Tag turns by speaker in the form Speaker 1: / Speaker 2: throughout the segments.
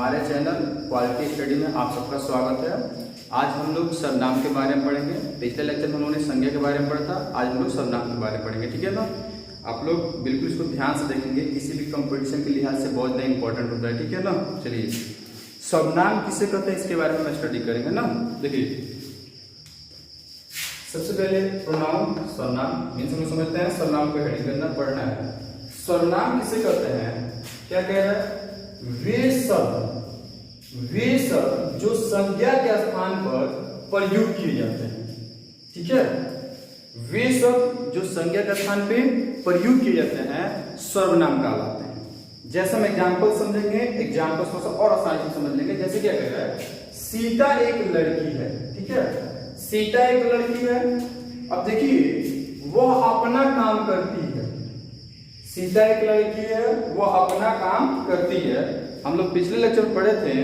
Speaker 1: हमारे channel quality study में आप सबका स्वागत है। आज हम लोग सर्वनाम के बारे में पढ़ेंगे। पिछले लेक्चर में हम लोगों ने संज्ञा के बारे में पढ़ा था, आज हम लोग सर्वनाम के बारे में पढ़ेंगे, ठीक है ना। आप लोग बिल्कुल इसको ध्यान से देखेंगे, किसी भी कंपटीशन के लिहाज से बहुत ज़्यादा इंपॉर्टेंट होता है, ठीक है ना। चलिए, सर्वनाम किसे कहते हैं इसके बारे में स्टडी करेंगे ना। देखिए, सबसे पहले प्रोनाउन सर्वनाम मीन्स हम समझते हैं सर्वनाम को हेडिंग करना पढ़ना है। सर्वनाम किसे कहते हैं, क्या कह रहा है, वे शब्द जो संज्ञा के स्थान पर प्रयुक्त किए जाते हैं, ठीक है। वे शब्द जो संज्ञा के स्थान पे प्रयुक्त किए जाते हैं सर्वनाम कहलाते हैं। जैसे हम एग्जाम्पल समझेंगे, एग्जाम्पल थोड़ा सा और आसानी से समझ लेंगे। जैसे क्या कह रहा है, सीता एक लड़की है, ठीक है। सीता एक लड़की है। अब देखिए, वह अपना काम करती है। सीता एक लड़की है, वह अपना काम करती है। हम लोग पिछले लेक्चर में पढ़े थे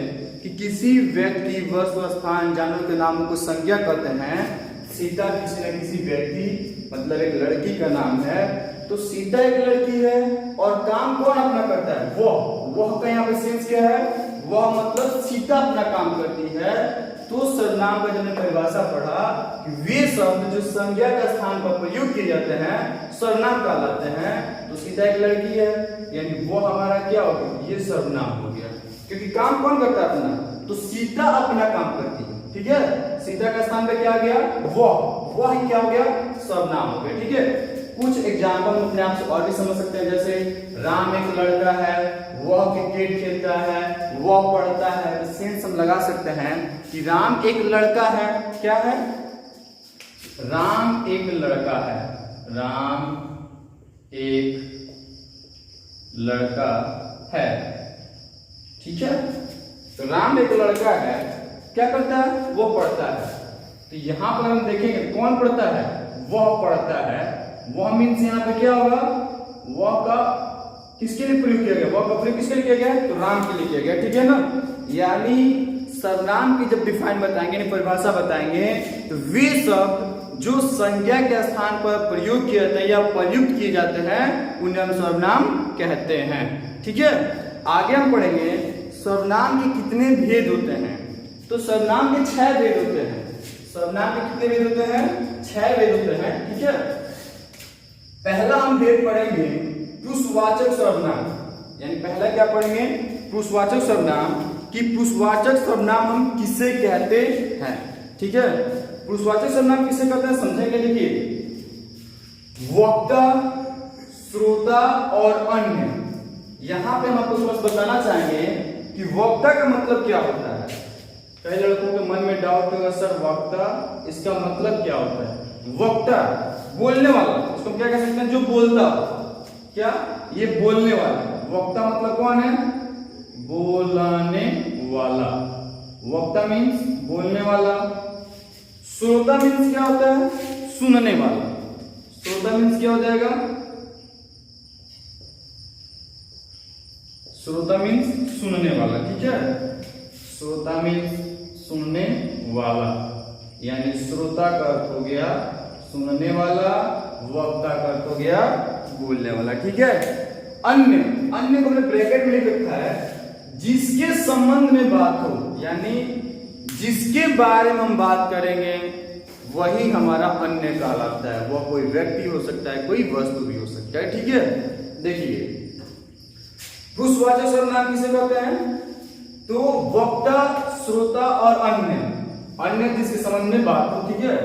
Speaker 1: कि किसी व्यक्ति, वस्तु, स्थान, जानवर के नामों को संज्ञा कहते हैं। सीता किसी न किसी व्यक्ति मतलब एक लड़की का नाम है। तो सीता एक लड़की है और काम कौन अपना करता है, वह का यहाँ पे सेंस क्या है, वह मतलब सीता अपना काम करती है। तो सर्वनाम का जब हमने परिभाषा पढ़ा कि वे शब्द जो संज्ञा का स्थान पर प्रयोग किए जाते हैं सर्वनाम कहलाते हैं। तो सीता एक लड़की है, यानी वो हमारा क्या हो गया, ये सर्वनाम हो गया। क्योंकि काम कौन करता है अपना, तो सीता अपना काम करती है, ठीक है। सीता का स्थान पे क्या आ गया, वह ही क्या हो गया, सर्वनाम हो गया, ठीक है। कुछ एग्जाम्पल अपने आप से और भी समझ सकते हैं। जैसे राम एक लड़का है, वह क्रिकेट खेलता है, वह पढ़ता है। सेंस हम लगा सकते हैं कि राम एक लड़का है, क्या है, राम एक लड़का है, राम एक लड़का है, ठीक है। तो राम एक लड़का है, क्या करता है, वो पढ़ता है। तो यहां पर हम देखेंगे कौन पढ़ता है, वह पढ़ता है। वह मीन्स यहाँ पे क्या होगा, वह का किसके लिए प्रयोग किया गया, वह का प्रयोग किसके लिए किया गया, तो राम के लिए किया गया, ठीक है ना। यानी सर्वनाम की जब डिफाइन बताएंगे, परिभाषा बताएंगे, तो वे शब्द जो संज्ञा के स्थान पर प्रयोग किए जाते हैं या प्रयुक्त किए जाते हैं उन्हें हम सर्वनाम कहते हैं, ठीक है। आगे हम पढ़ेंगे सर्वनाम के कितने भेद होते हैं। तो सर्वनाम के 6 भेद होते हैं। सर्वनाम के कितने भेद होते हैं, 6 भेद होते हैं, ठीक है। पहला हम भेद पढ़ेंगे पुरुषवाचक सर्वनाम, यानी पहला क्या पढ़ेंगे, पुरुषवाचक सर्वनाम। कि पुरुषवाचक सर्वनाम हम किसे कहते हैं, ठीक है। पुरुषवाचक सर्वनाम किसे कहते हैं समझेंगे। देखिए, वक्ता, श्रोता और अन्य। यहां पे हम आपको थोड़ा बताना चाहेंगे कि वक्ता का मतलब क्या होता है। कई लड़कों के मन में डाउट होगा, सर वक्ता इसका मतलब क्या होता है। वक्ता बोलने वाला, इसको क्या कह सकते हैं, जो बोलता, क्या, ये बोलने वाला। वक्ता मतलब कौन है, बोलने वाला। वक्ता मीन्स बोलने वाला। श्रोता मीन्स क्या होता है, सुनने वाला। श्रोता मीन्स क्या हो जाएगा, श्रोता मीन्स सुनने वाला, ठीक है। श्रोता मीन्स सुनने वाला, यानी श्रोता का अर्थ हो गया सुनने वाला, वक्ता का अर्थ हो गया बोलने वाला, ठीक है। अन्य को हमने ब्रैकेट में लिख रखा है, जिसके संबंध में बात हो, यानी जिसके बारे में हम बात करेंगे वही हमारा अन्य कहलाता है। वह कोई व्यक्ति हो सकता है, कोई वस्तु भी हो सकता है, ठीक है। देखिए, पुरुषवाचक सर्वनाम किसे कहते हैं, तो वक्ता, श्रोता और अन्य जिसके संबंध में बात हो, ठीक है,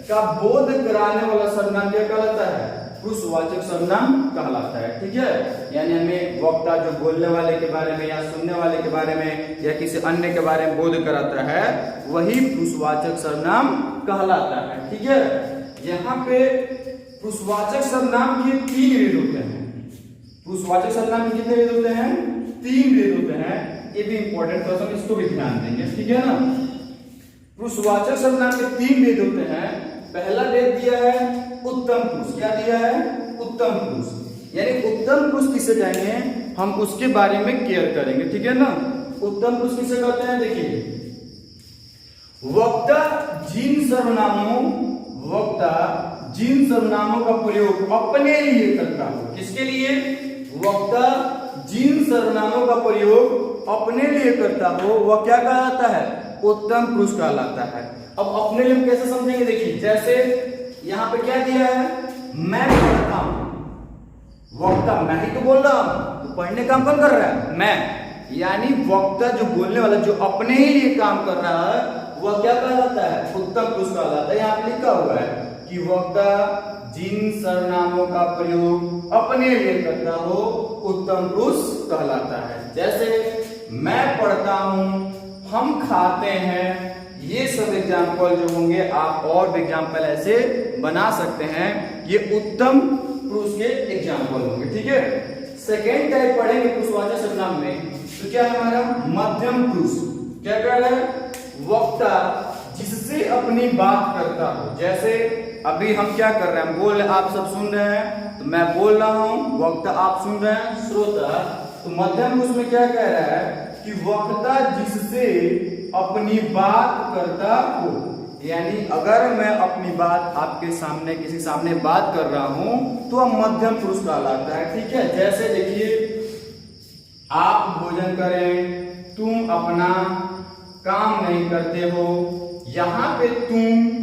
Speaker 1: का बोध कराने वाला सर्वनाम क्या कहलाता है, पुरुषवाचक सर्वनाम कहलाता है, ठीक है। यानी हमें वक्ता जो बोलने वाले के बारे में या सुनने वाले के बारे में या किसी अन्य के बारे में बोध कराता है वही पुरुषवाचक सर्वनाम कहलाता है, ठीक है। यहाँ पे पुरुषवाचक सर्वनाम के 3 भेद होते हैं। पुरुषवाचक सर्वनाम के कितने भेद होते हैं, 3 भेद होते हैं। ये भी इंपॉर्टेंट क्वेश्चन, इसको भी ध्यान देंगे, ठीक है ना। पुरुषवाचक सर्वनाम के 3 भेद होते हैं। पहला भेद दिया है उत्तम पुरुष। क्या दिया है, उत्तम पुरुष। यानी उत्तम पुरुष किसे कहेंगे, हम उसके बारे में केयर करेंगे, ठीक है ना। उत्तम पुरुष किसे कहते हैं, देखिए, वक्ता जिन सर्वनामों का प्रयोग अपने लिए करता हो। किसके लिए, वक्ता जिन सर्वनामों का प्रयोग अपने लिए करता हो वह क्या कहलाता है? उत्तम पुरुष कहलाता है। अब अपने लिए हम कैसे समझेंगे? देखिए, जैसे यहाँ पे क्या दिया है, मैं पढ़ता हूं, वक्ता मैं ही तो बोल रहा हूं, तो पढ़ने काम कौन कर रहा है? मैं। यानी वक्ता जो बोलने वाला, जो अपने ही लिए काम कर रहा है, वह क्या कहलाता है? उत्तम पुरुष कहलाता है। यहाँ पे लिखा हुआ है कि वक्ता जिन सर्वनामों का प्रयोग अपने लिए करता हो उत्तम पुरुष कहलाता है। जैसे मैं पढ़ता हूं, हम खाते हैं, ये सब एग्जाम्पल जो होंगे आप और भी एग्जाम्पल ऐसे बना सकते हैं, ये उत्तम पुरुष के एग्जाम्पल होंगे। ठीक है, सेकेंड टाइप पढ़ेंगे पुरुषवाचक सर्वनाम में, तो क्या है हमारा? मध्यम पुरुष। क्या कह रहा है? वक्ता जिससे अपनी बात करता हो। जैसे अभी हम क्या कर रहे हैं, बोल रहे, आप सब सुन रहे हैं, तो मैं बोल रहा हूं, वक्ता आप सुन रहे हैं, श्रोता। तो मध्यम पुरुष में क्या कह रहा है कि वक्ता जिससे अपनी बात करता हो, यानी अगर मैं अपनी बात आपके सामने किसी सामने बात कर रहा हूं तो वह मध्यम पुरुष कहलाता है। ठीक है, जैसे देखिए, आप भोजन करें, तुम अपना काम नहीं करते हो, यहां पे तुम,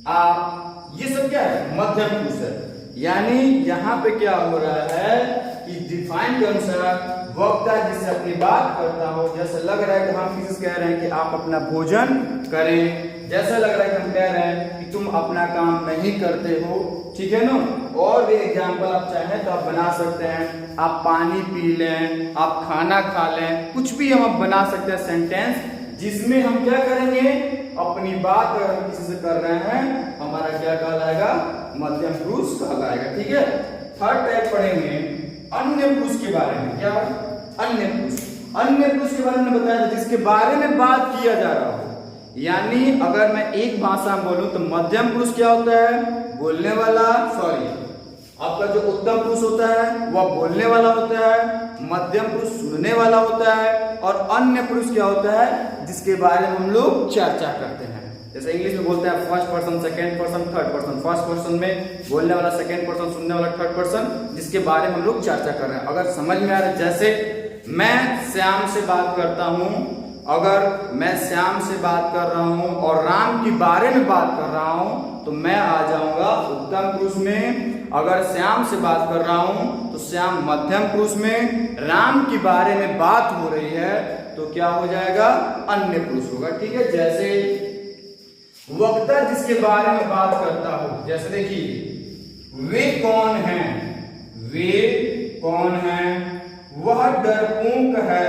Speaker 1: आप, ये सब क्या है? मध्यम पुरुष है। यानी यहां पे क्या हो रहा है कि डिफाइन के अनुसार वक्ता जिससे अपनी बात करता हो, जैसे लग रहा है कि हम किसी से कह रहे हैं कि आप अपना भोजन करें, जैसा लग रहा है कि हम कह रहे हैं कि तुम अपना काम नहीं करते हो। ठीक है ना? और भी एग्जाम्पल आप चाहें तो आप बना सकते हैं, आप पानी पी लें, आप खाना खा लें, कुछ भी हम बना सकते हैं सेंटेंस, जिसमें हम क्या करेंगे? अपनी बात अगर हम किसी से कर रहे हैं, हमारा क्या कहलाएगा? मध्यम पुरुष कहलाएगा। ठीक है, थर्ड टाइप पढ़ेंगे अन्य पुरुष के बारे में। क्या? अन्य पुरुष। अन्य पुरुष के बारे में बताया था जिसके बारे में बात किया जा रहा हो। यानी अगर मैं एक भाषा में बोलूं तो मध्यम पुरुष क्या होता है? बोलने वाला, सॉरी, आपका जो उत्तम पुरुष होता है वह बोलने वाला होता है, मध्यम पुरुष सुनने वाला होता है, और अन्य पुरुष क्या होता है? जिसके बारे में हम लोग चर्चा करते हैं। जैसे इंग्लिश में बोलते हैं first person, second person, third person. First person में बोलने वाला, सेकंड पर्सन सुनने वाला, थर्ड पर्सन जिसके बारे में हम लोग चर्चा कर रहे हैं। अगर समझ में आ रहा है, जैसे मैं श्याम से बात करता हूं, अगर मैं श्याम से बात कर रहा हूं और राम के बारे में बात कर रहा हूं तो मैं आ जाऊंगा उत्तम पुरुष में। अगर श्याम से बात कर रहा हूं तो श्याम मध्यम पुरुष में। राम के बारे में बात हो रही है तो क्या हो जाएगा? अन्य पुरुष होगा। ठीक है, जैसे वक्ता जिसके बारे में बात करता हो, जैसे देखिए, वे कौन हैं? वे कौन हैं? वह डरपोक है,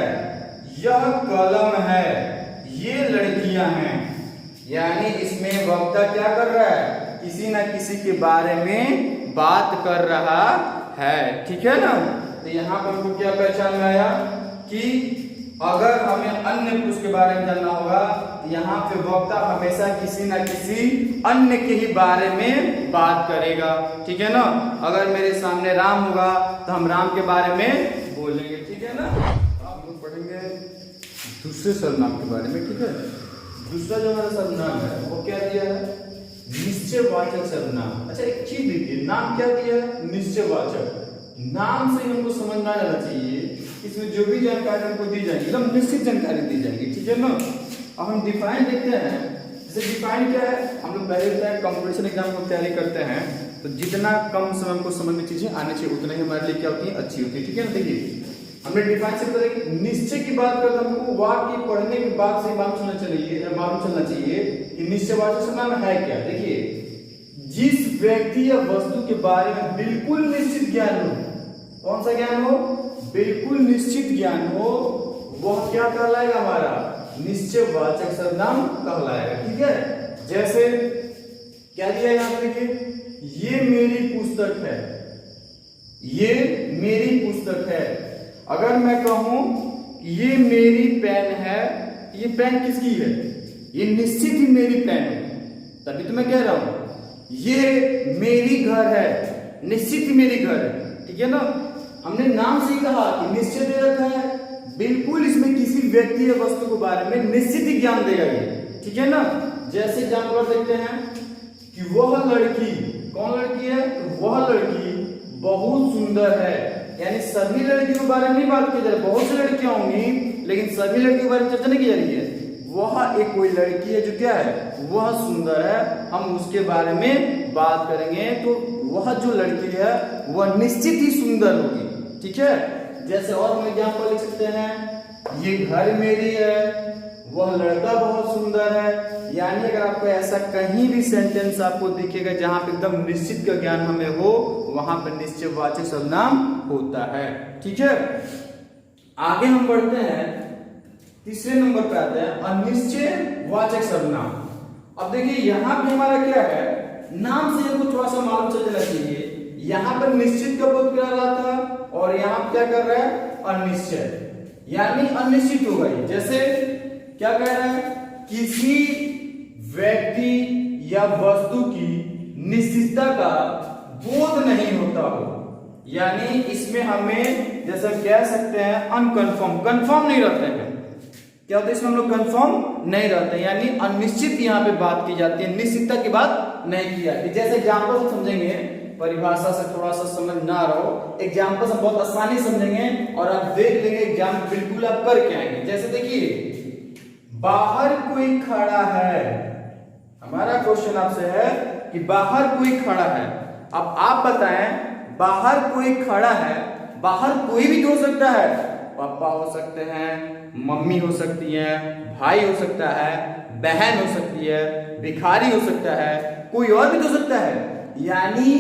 Speaker 1: यह कलम है, ये लड़कियां हैं। यानी इसमें वक्ता क्या कर रहा है? किसी ना किसी के बारे में बात कर रहा है। ठीक है ना? तो यहां पर हमको क्या पहचान में आया कि अगर हमें अन्य पुरुष के बारे में जानना होगा तो यहाँ पे वक्ता हमेशा किसी ना किसी अन्य के ही बारे में बात करेगा। ठीक है ना? अगर मेरे सामने राम होगा तो हम राम के बारे में बोलेंगे। ठीक है ना? आप लोग पढ़ेंगे दूसरे सर्वनाम के बारे में। ठीक है, दूसरा जो हमारा सर्वनाम है वो क्या दिया है? निश्चयवाचक सर्वनाम। अच्छा, एक चीज देखिए, नाम क्या दिया है? निश्चयवाचक। नाम से हमको समझना जाना चाहिए, इसमें जो भी जानकारी हमको दी जाएगी एकदम निश्चित जानकारी दी जाएगी। ठीक है ना? अब हम डिफाइन देखते हैं। जैसे डिफाइन क्या है, हम लोग पहले बताया कंपटीशन एग्जाम को तैयारी करते हैं तो जितना कम समय हमको समझ में चीजें आनी चाहिए उतना ही हमारे लिए क्या होती है? अच्छी होती है। ठीक है ना? देखिए, हमने डिफाइन से पता निश्चय की बात करते हैं, हमको वाक्य पढ़ने के बाद से मालूम चलना चाहिए कि निश्चयवाचक सर्वनाम है क्या। देखिए, जिस व्यक्ति या वस्तु के बारे में बिल्कुल निश्चित ज्ञान हो, कौन सा ज्ञान हो? बिल्कुल निश्चित ज्ञान हो, वह क्या कहलाएगा? हमारा निश्चयवाचक सर्वनाम कहलाएगा। ठीक है, जैसे क्या दिया यहाँ पे? देखिए, ये मेरी पुस्तक है, ये मेरी पुस्तक है। अगर मैं कहूं ये मेरी पेन है, ये पेन किसकी है? ये निश्चित ही मेरी पेन है, तभी तो मैं कह रहा हूं ये मेरी घर है, निश्चित ही मेरी घर है। ठीक है ना? हमने नाम से ही कहा कि निश्चित दे रखा है, बिल्कुल इसमें किसी व्यक्ति या वस्तु के बारे में निश्चित ही ज्ञान देगा ये। ठीक है ना? जैसे एग्जाम्पल देखते हैं कि वह लड़की, कौन लड़की है? तो वह लड़की बहुत सुंदर है, यानी सभी लड़कियों के बारे में नहीं बात की जा रही, बहुत सी लड़कियां होंगी लेकिन सभी लड़कियों के बारे में चर्चा नहीं की जा रही है। वह एक कोई लड़की है जो क्या है, वह सुंदर है, हम उसके बारे में बात करेंगे। तो वह जो लड़की है वह निश्चित ही सुंदर होगी, ठीक है। जैसे और हम एग्जाम्पल लिख सकते हैं, ये घर मेरी है, वह लड़का बहुत सुंदर है। यानी अगर आपको ऐसा कहीं भी सेंटेंस आपको दिखेगा जहां पे एकदम निश्चित का ज्ञान हमें हो, वहां पर निश्चयवाचक सर्वनाम होता है, ठीक है। आगे हम बढ़ते हैं, तीसरे नंबर पे आते हैं अनिश्चयवाचक सर्वनाम। अब देखिए यहाँ पे हमारा क्या है, नाम से हमको थोड़ा सा मालूम चल जाना चाहिए। यहाँ पर निश्चित का बोध करा रहा था और यहाँ क्या कर रहा है, अनिश्चय, यानी अनिश्चित होगा। जैसे क्या कह रहा है, किसी व्यक्ति या वस्तु की निश्चितता का बोध नहीं होता हो, यानी इसमें हमें जैसे कह सकते हैं अनकन्फर्म, कंफर्म नहीं रहते हैं। क्या होता है इसमें हम लोग कंफर्म नहीं रहते, यानी अनिश्चित यहाँ पे बात की जाती है, निश्चितता की बात नहीं की जाती। जैसे एग्जाम्पल से समझेंगे, परिभाषा से थोड़ा सा समझ ना रहो, एग्जाम्पल से बहुत आसानी समझेंगे और आप देख लेंगे एग्जाम बिल्कुल आप करके आएंगे। जैसे देखिए, बाहर कोई खड़ा है, हमारा क्वेश्चन आपसे है कि बाहर कोई खड़ा है। अब आप बताएं, बाहर कोई खड़ा है, बाहर कोई भी हो सकता है, पापा हो सकते हैं, मम्मी हो सकती है, भाई हो सकता है, बहन हो सकती है, भिखारी हो सकता है, कोई और भी हो सकता है। यानी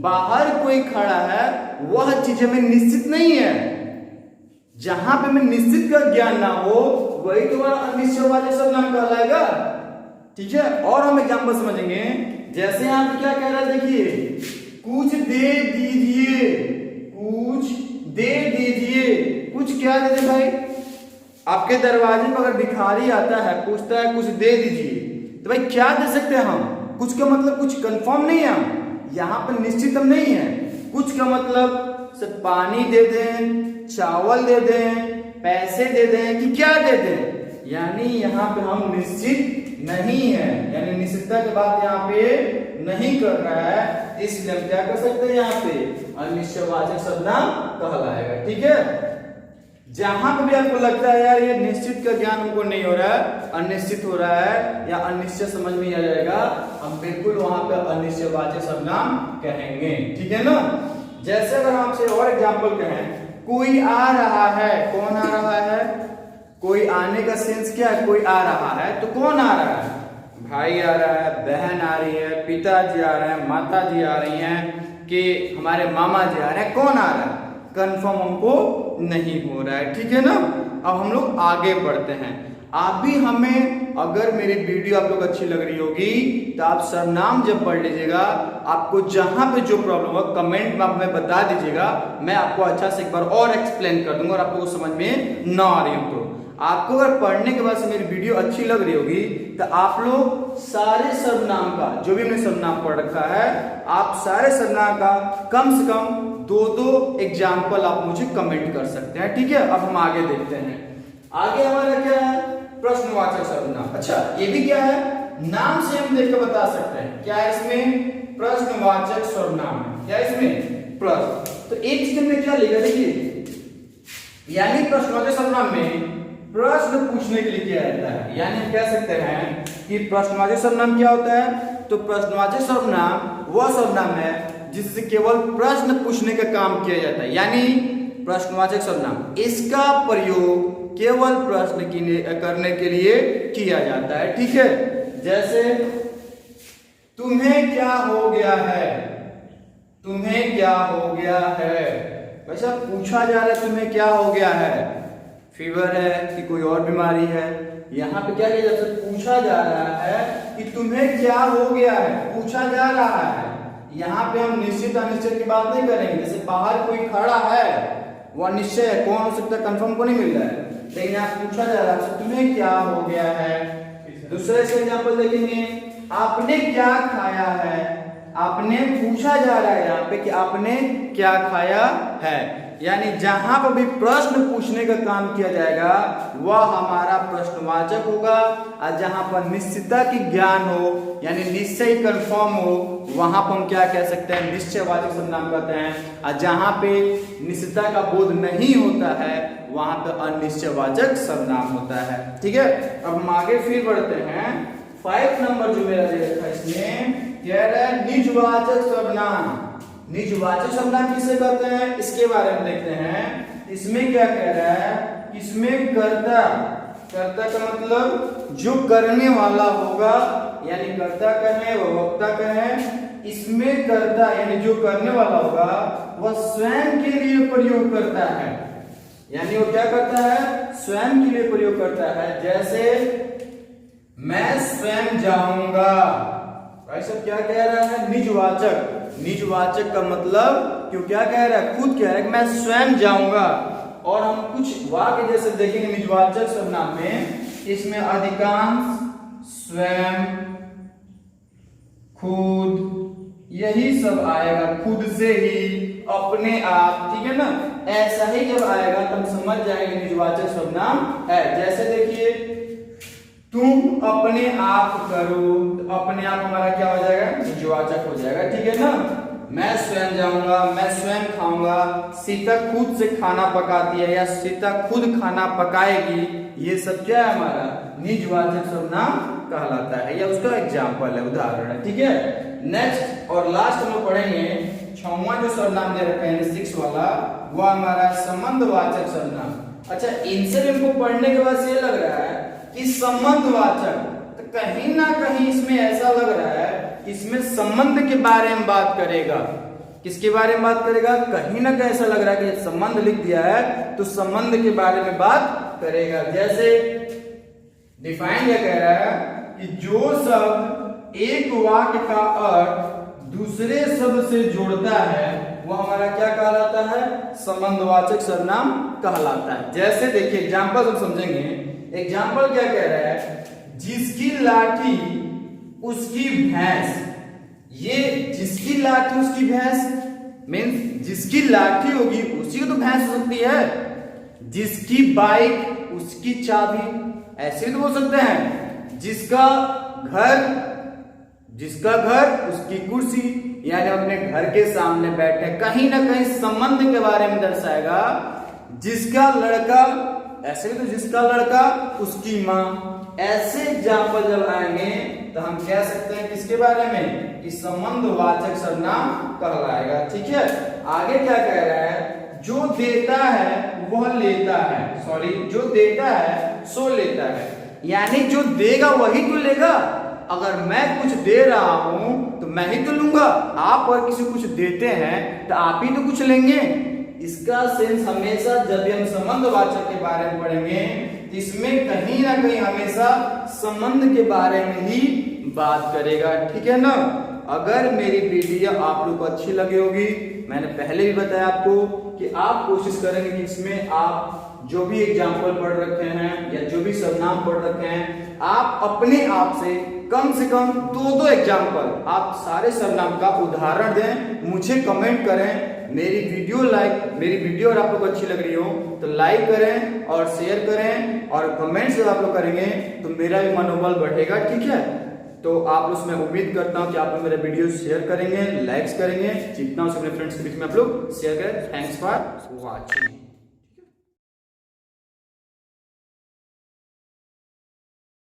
Speaker 1: बाहर कोई खड़ा है, वह चीज हमें निश्चित नहीं है। जहां पे हमें निश्चित का ज्ञान ना हो वही तुम्हारा अनिश्चयवाचक सर्वनाम कहलाएगा, ठीक है। और हम एग्जांपल समझेंगे, जैसे यहां पे क्या कह रहा है, देखिए, कुछ दे दीजिए, कुछ दे दीजिए, कुछ क्या दे दे भाई। आपके दरवाजे पर अगर भिखारी आता है, पूछता है कुछ दे दीजिए, तो भाई क्या दे सकते हैं हम, कुछ का मतलब कुछ कंफर्म नहीं है, हम यहाँ पर निश्चित हम नहीं है। कुछ का मतलब सिर्फ पानी दे दें, चावल दे दें, पैसे दे दें, कि क्या दे दें, यानी यहाँ पे हम निश्चित नहीं है, यानी निश्चितता की बात यहाँ पे नहीं कर रहा है, इसलिए हम क्या कर सकते हैं, यहाँ पे अनिश्चयवाचक सर्वनाम कहलाएगा, ठीक है। जहां पर भी आपको लगता है यार ये निश्चित का ज्ञान हमको नहीं हो रहा है, अनिश्चित हो रहा है या अनिश्चित समझ में आ जाएगा, हम बिल्कुल वहां पे अनिश्चयवाचक सर्वनाम कहेंगे, ठीक है ना। जैसे अगर हम आपसे और एग्जांपल कहें, कोई आ रहा है, कौन आ रहा है, कोई आने का सेंस क्या है, कोई आ रहा है, तो कौन आ रहा है, भाई आ रहा है, बहन आ रही है, पिताजी आ रहे हैं, माताजी आ रही हैं, कि हमारे मामा जी आ रहे हैं, कौन आ रहा है, कंफर्म हमको नहीं हो रहा है, ठीक है ना। अब हम लोग आगे बढ़ते हैं। आप भी हमें, अगर मेरी वीडियो आप लोग अच्छी लग रही होगी तो आप सर्वनाम जब पढ़ लीजिएगा, आपको जहां पे जो प्रॉब्लम हो कमेंट में आप हमें बता दीजिएगा, मैं आपको अच्छा से एक बार और एक्सप्लेन कर दूंगा और आपको समझ में ना आ रही हो तो। आपको अगर पढ़ने के बाद से मेरी वीडियो अच्छी लग रही होगी तो आप लोग सारे सर्वनाम का, जो भी हमने सर्वनाम पढ़ रखा है, आप सारे सर्वनाम का कम से कम 2-2 एग्जाम्पल आप मुझे कमेंट कर सकते हैं, ठीक है। अब हम आगे देखते हैं, आगे हमारा क्या है, प्रश्नवाचक सर्वनाम। अच्छा, ये भी क्या है, नाम से हम देख के बता सकते हैं, क्या है इसमें, प्रश्नवाचक सर्वनाम है, क्या इसमें, प्रश्न। तो एक चीज में क्या लिखा, देखिए, यानी प्रश्नवाचक सर्वनाम में प्रश्न पूछने के लिए किया जाता है, यानी हम कह सकते हैं कि प्रश्नवाचक सर्वनाम क्या होता है, तो प्रश्नवाचक सर्वनाम वह सर्वनाम है जिससे केवल प्रश्न पूछने का काम किया जाता है, यानी प्रश्नवाचक सर्वनाम इसका प्रयोग केवल प्रश्न करने के लिए किया जाता है, ठीक है। जैसे तुम्हें क्या हो गया है, तुम्हें क्या हो गया है, वैसा पूछा जा रहा है तुम्हें क्या हो गया है, फीवर है कि कोई और बीमारी है, यहाँ पे क्या किया जाता है, पूछा जा रहा है कि तुम्हें क्या हो गया है, पूछा जा रहा है। यहाँ पे हम निश्चित अनिश्चित की बात नहीं करेंगे, जैसे बाहर कोई खड़ा है वो निश्चय है, कौन हो सकता है, कंफर्म को नहीं मिल रहा है, लेकिन यहाँ पूछा जा रहा है तुम्हें क्या हो गया है। दूसरे से एग्जाम्पल देखेंगे, आपने क्या खाया है,
Speaker 2: आपने पूछा जा रहा है यहाँ पे कि आपने क्या खाया है, यानी जहां पर भी प्रश्न पूछने का काम किया जाएगा वह हमारा प्रश्नवाचक होगा, और जहां पर निश्चितता की ज्ञान हो यानी निश्चय कंफर्म हो वहां पर हम क्या कह सकते हैं, निश्चयवाचक सर्वनाम कहते हैं। और जहां पे निश्चितता का बोध नहीं होता है वहां पर अनिश्चयवाचक सर्वनाम होता है। ठीक है, अब हम आगे फिर बढ़ते हैं। 5 नंबर जो मेरा दे रखा है इसमें कह रहा है निजवाचक सर्वनाम। निजवाचक सर्वनाम किसे कहते हैं इसके बारे में देखते हैं। इसमें क्या कह रहा है, इसमें कर्ता, कर्ता का मतलब जो करने वाला होगा, यानी कर्ता कहें व वक्ता कहें, इसमें कर्ता यानी जो करने वाला होगा वह स्वयं के लिए प्रयोग करता है, यानी वो क्या करता है, स्वयं के लिए प्रयोग करता है। जैसे मैं स्वयं जाऊंगा, भाई सब क्या कह रहा है, निजवाचक। निजवाचक का मतलब क्यों क्या कह रहा है, खुद कह रहा है कि मैं स्वयं जाऊंगा। और हम कुछ वाक्य जैसे देखेंगे निजवाचक सर्वनाम में, इसमें अधिकांश, स्वयं, खुद, यही सब आएगा, खुद से ही, अपने आप, ठीक है ना। ऐसा ही जब आएगा तो हम समझ जाएंगे निजवाचक सर्वनाम है। जैसे देखिए तुम अपने आप करो, तो अपने आप हमारा क्या हो जाएगा, निजवाचक हो जाएगा, ठीक है ना। मैं स्वयं जाऊंगा, मैं स्वयं खाऊंगा, सीता खुद से खाना पकाती है या सीता खुद खाना पकाएगी, ये सब क्या है हमारा निजवाचक सर्वनाम कहलाता है, या उसका एग्जाम्पल है, उदाहरण है। ठीक है, नेक्स्ट और लास्ट हम पढ़ेंगे 6वां जो सर्वनाम दे रखे हैं 6 वाला, वो हमारा संबंधवाचक सर्वनाम। अच्छा, इनसे भी हमको पढ़ने के बाद ये लग रहा है कि संबंधवाचक, तो कहीं ना कहीं इसमें ऐसा लग रहा है कि इसमें संबंध के बारे में बात करेगा। किसके बारे में बात करेगा, कहीं ना कहीं ऐसा लग रहा है कि संबंध लिख दिया है तो संबंध के बारे में बात करेगा। जैसे डिफाइन क्या कह रहा है कि जो शब्द एक वाक्य का अर्थ दूसरे शब्द से जोड़ता है वो हमारा क्या कहलाता है, संबंधवाचक सर्वनाम कहलाता है। जैसे देखिए एग्जांपल हम समझेंगे। एग्जाम्पल क्या कह रहा है, जिसकी लाठी उसकी भैंस। ये जिसकी लाठी उसकी भैंस मीन्स जिसकी लाठी होगी उसी को तो भैंस हो सकती है। जिसकी बाइक उसकी चाबी, ऐसे भी तो बोल सकते हैं। जिसका घर उसकी कुर्सी, यानी अपने घर के सामने बैठे, कहीं ना कहीं संबंध के बारे में दर्शाएगा। जिसका लड़का, ऐसे भी तो जिसका लड़का उसकी माँ। ऐसे एग्जाम्पल जब आएंगे तो हम कह सकते हैं किसके बारे में, कि संबंधवाचक सर्वनाम कहलाएगा। ठीक है, आगे क्या कह रहा है, जो देता है वह लेता है, सॉरी जो देता है सो लेता है, यानी जो देगा वही तो लेगा। अगर मैं कुछ दे रहा हूं तो मैं ही तो लूंगा, आप और किसी को कुछ देते हैं तो आप ही तो कुछ लेंगे। इसका सेंस हमेशा जब भी हम संबंधवाचक के बारे में पढ़ेंगे इसमें कहीं ना कहीं हमेशा संबंध के बारे में ही बात करेगा। ठीक है ना। अगर मेरी वीडियो आप लोग को अच्छी लगी होगी, मैंने पहले भी बताया आपको कि आप कोशिश करेंगे कि इसमें आप जो भी एग्जाम्पल पढ़ रखे हैं या जो भी सर्वनाम पढ़ रखे हैं, आप अपने आप से कम 2 एग्जाम्पल आप सारे सर्वनाम का उदाहरण दें, मुझे कमेंट करें। मेरी वीडियो अगर आप लोग को अच्छी लग रही हो तो लाइक करें और शेयर करें, और कमेंट्स जब आप लोग करेंगे तो मेरा भी मनोबल बढ़ेगा। ठीक है, तो आप उसमें उम्मीद करता हूं कि आप लोग मेरा वीडियो शेयर करेंगे, लाइक्स करेंगे, जितना हो अपने फ्रेंड्स के बीच में आप लोग शेयर करें। Thanks for watching.